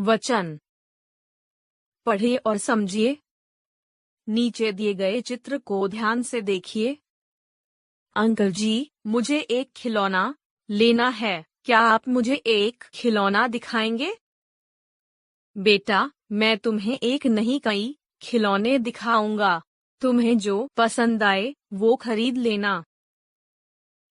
वचन। पढ़िए और समझिए। नीचे दिए गए चित्र को ध्यान से देखिए। अंकल जी, मुझे एक खिलौना लेना है, क्या आप मुझे एक खिलौना दिखाएंगे? बेटा, मैं तुम्हें एक नहीं कई खिलौने दिखाऊंगा। तुम्हें जो पसंद आए वो खरीद लेना।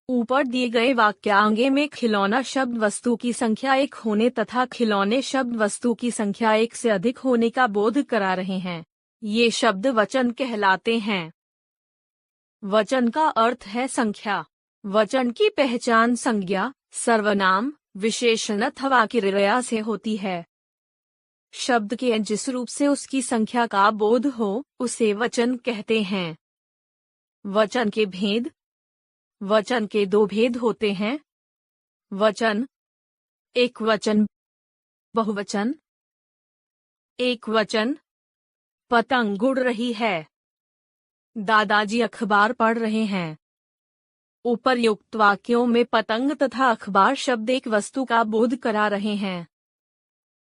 ऊपर दिए गए वाक्यांश में खिलौना शब्द वस्तु की संख्या एक होने तथा खिलौने शब्द वस्तु की संख्या एक से अधिक होने का बोध करा रहे हैं। ये शब्द वचन कहलाते हैं। वचन का अर्थ है संख्या। वचन की पहचान संज्ञा, सर्वनाम, विशेषण अथवा क्रिया से होती है। शब्द के जिस रूप से उसकी संख्या का बोध हो उसे वचन कहते हैं। वचन के भेद। वचन के दो भेद होते हैं। वचन, एक वचन, बहुवचन। एक वचन। पतंग उड़ रही है। दादाजी अखबार पढ़ रहे हैं। उपर्युक्त वाक्यों में पतंग तथा अखबार शब्द एक वस्तु का बोध करा रहे हैं।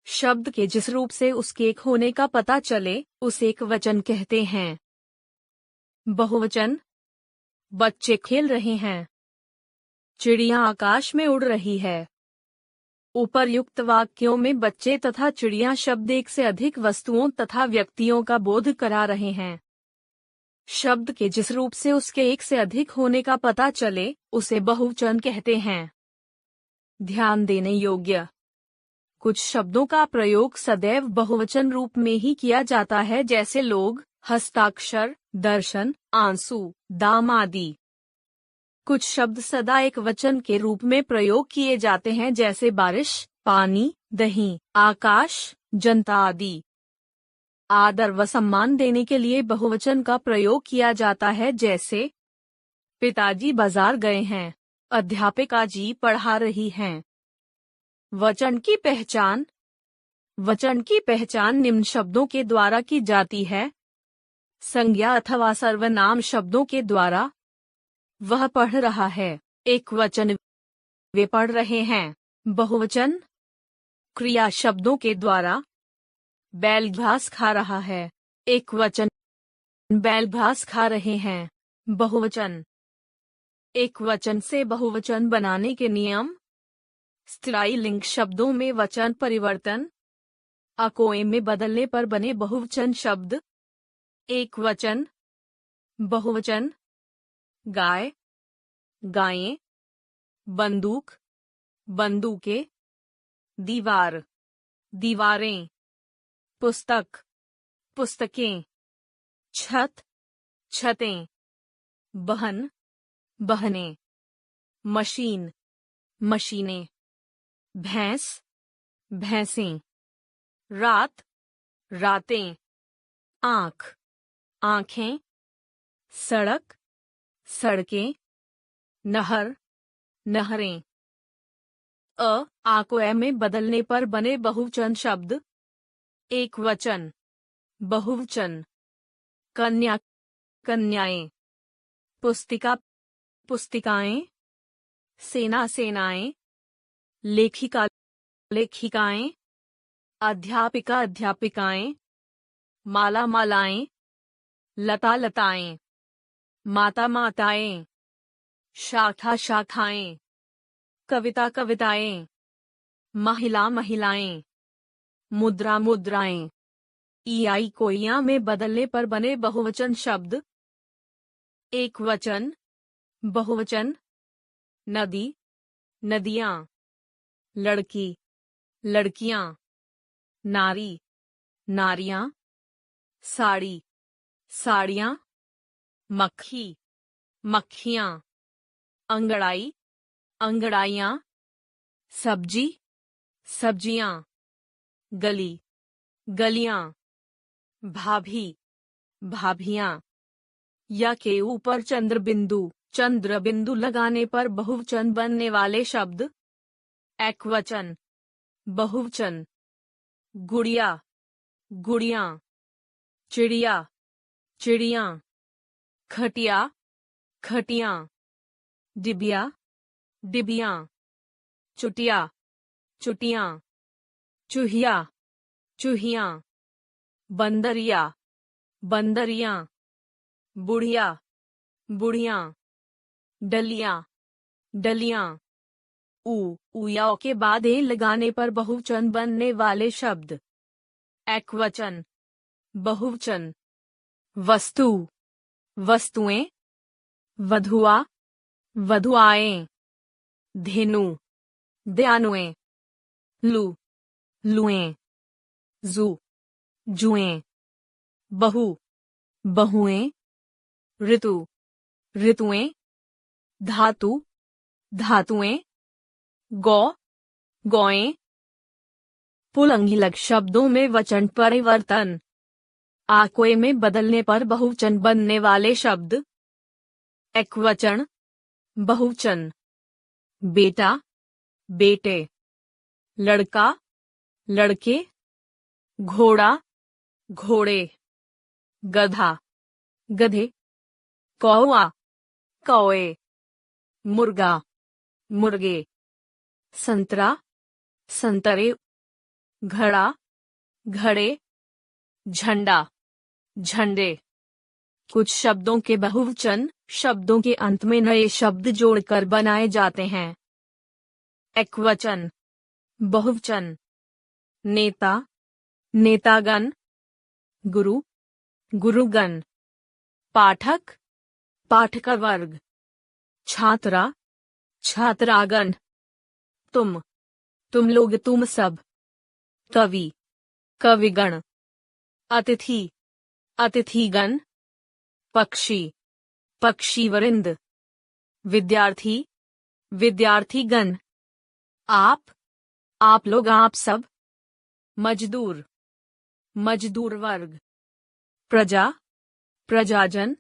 शब्द के जिस रूप से उसके एक होने का पता चले उसे एक वचन कहते हैं। बहुवचन। बच्चे खेल रहे हैं। चिड़िया आकाश में उड़ रही है। उपर्युक्त वाक्यों में बच्चे तथा चिड़िया शब्द एक से अधिक वस्तुओं तथा व्यक्तियों का बोध करा रहे हैं। शब्द के जिस रूप से उसके एक से अधिक होने का पता चले उसे बहुवचन कहते हैं। ध्यान देने योग्य। कुछ शब्दों का प्रयोग सदैव बहुवचन रूप में ही किया जाता है, जैसे लोग, हस्ताक्षर, दर्शन, आंसू, दाम आदि। कुछ शब्द सदा एक वचन के रूप में प्रयोग किए जाते हैं, जैसे बारिश, पानी, दही, आकाश, जनता आदि। आदर व सम्मान देने के लिए बहुवचन का प्रयोग किया जाता है, जैसे पिताजी बाजार गए हैं, अध्यापिका जी पढ़ा रही हैं। वचन की पहचान। वचन की पहचान निम्न शब्दों के द्वारा की जाती है। संज्ञा अथवा सर्वनाम शब्दों के द्वारा। वह पढ़ रहा है, एक वचन। वे पढ़ रहे हैं, बहुवचन। क्रिया शब्दों के द्वारा। बैल घास खा रहा है, एक वचन। बैल घास खा रहे हैं, बहुवचन। एक वचन से बहुवचन बनाने के नियम। स्त्रीलिंग शब्दों में वचन परिवर्तन। अकोए में बदलने पर बने बहुवचन शब्द। एक वचन, बहुवचन। गाय, गायें। बंदूक, बंदूकें। दीवार, दीवारें। पुस्तक, पुस्तकें। छत, छतें। बहन, बहनें। मशीन, मशीनें। भैंस, भैंसें। रात, रातें। आँख, आँखें। सड़क, सड़कें। नहर, नहरें। आकोए में बदलने पर बने बहुवचन शब्द। एक वचन, बहुवचन। कन्या, कन्याएं। पुस्तिका, पुस्तिकाएं। सेना, सेनाएं। लेखिका, लेखिकाएं। अध्यापिका, अध्यापिकाएं। माला, मालाएं। लता, लताएं। माता, माताएं। शाखा, शाखाएं। कविता, कविताएं। महिला, महिलाएं। मुद्रा, मुद्राएं। ईआई कोइया में बदलने पर बने बहुवचन शब्द। एक वचन, बहुवचन। नदी, नदियां। लड़की, लड़कियां। नारी, नारियां। साड़ी, साड़ियां। मक्खी, मक्खियां। अंगड़ाई, अंगड़ाइयां। सब्जी, सब्जियां। गली, गलियां। भाभी, भाभियां। या के ऊपर चंद्र बिंदु, चंद्र बिंदु लगाने पर बहुवचन बनने वाले शब्द। एकवचन, बहुवचन। गुड़िया, गुड़ियां। चिड़िया, चिड़ियां। खटिया, खटियां। डिबिया, डिबियां। चुटिया, चुटियां। चूहिया, चूहिया, बंदरिया, बंदरिया, बुढ़िया, बुढ़िया, डलिया, डलिया। उया के बाद ए लगाने पर बहुवचन बनने वाले शब्द। एकवचन, बहुवचन। वस्तु, वस्तुएं, वधुआ, वधुआएं। धेनु, दयानुएं। लू, लुएं। जू, जुएं। बहु, बहुएं। ऋतु, ऋतुएं। धातु, धातुएं। गौ, गौएं। पुल्लिंग शब्दों में वचन परिवर्तन। आक्वे में बदलने पर बहुवचन बनने वाले शब्द। एकवचन, बहुवचन। बेटा, बेटे। लड़का, लड़के। घोड़ा, घोड़े। गधा, गधे। कौआ, कौए। मुर्गा, मुर्गे। संतरा, संतरे। घड़ा, घड़े। झंडा, झंडे। कुछ शब्दों के बहुवचन शब्दों के अंत में नए शब्द जोड़कर बनाए जाते हैं। एकवचन, बहुवचन। नेता, नेतागण। गुरु, गुरुगण। पाठक, पाठकवर्ग। छात्रा, छात्रागण। तुम, तुम लोग, तुम सब। कवि, कविगण। अतिथि, अतिथिगण। पक्षी, पक्षीवृंद। विद्यार्थी, विद्यार्थीगण। आप लोग, आप सब। मजदूर, मजदूर वर्ग। प्रजा, प्रजाजन।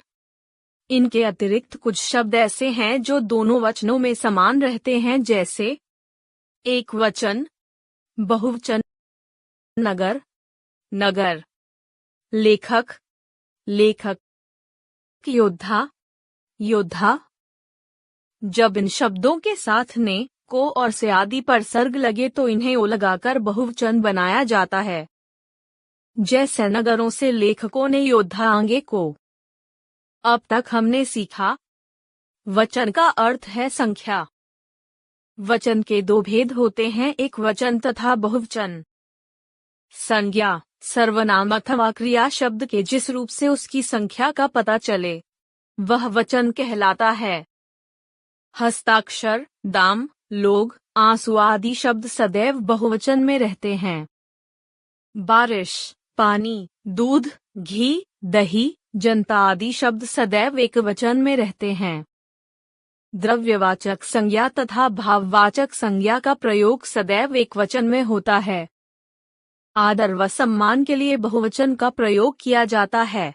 इनके अतिरिक्त कुछ शब्द ऐसे हैं जो दोनों वचनों में समान रहते हैं, जैसे एक वचन, बहुवचन। नगर, नगर। लेखक, लेखक। योद्धा, योद्धा। जब इन शब्दों के साथ ने, को और से आदि पर सर्ग लगे तो इन्हें ओ लगाकर बहुवचन बनाया जाता है। जैसे नगरों से लेखकों ने योद्धांगे को। अब तक हमने सीखा। वचन का अर्थ है संख्या। वचन के दो भेद होते हैं, एक वचन तथा बहुवचन। संज्ञा, सर्वनाम अथवा क्रिया शब्द के जिस रूप से उसकी संख्या का पता चले वह वचन कहलाता है। हस्ताक्षर, दाम, लोग, आंसू आदि शब्द सदैव बहुवचन में रहते हैं। बारिश, पानी, दूध, घी, दही, जनता आदि शब्द सदैव एकवचन में रहते हैं। द्रव्यवाचक संज्ञा तथा भाववाचक संज्ञा का प्रयोग सदैव एकवचन में होता है। आदर व सम्मान के लिए बहुवचन का प्रयोग किया जाता है।